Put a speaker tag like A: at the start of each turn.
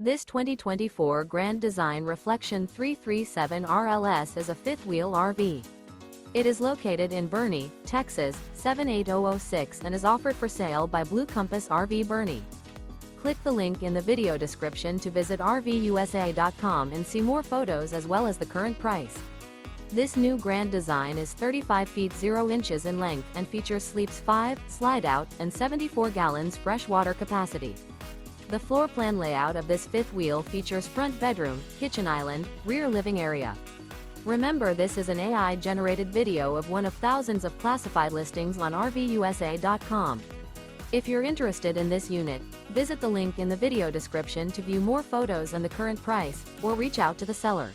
A: This 2024 Grand Design Reflection 337 RLS is a fifth-wheel RV. It is located in Boerne, Texas, 78006 and is offered for sale by Blue Compass RV Boerne. Click the link in the video description to visit RVUSA.com and see more photos as well as the current price. This new Grand Design is 35 feet 0 inches in length and features sleeps 5, slide-out, and 74 gallons fresh water capacity. The floor plan layout of this fifth wheel features front bedroom, kitchen island, rear living area. Remember, this is an AI-generated video of one of thousands of classified listings on RVUSA.com. If you're interested in this unit, visit the link in the video description to view more photos and the current price, or reach out to the seller.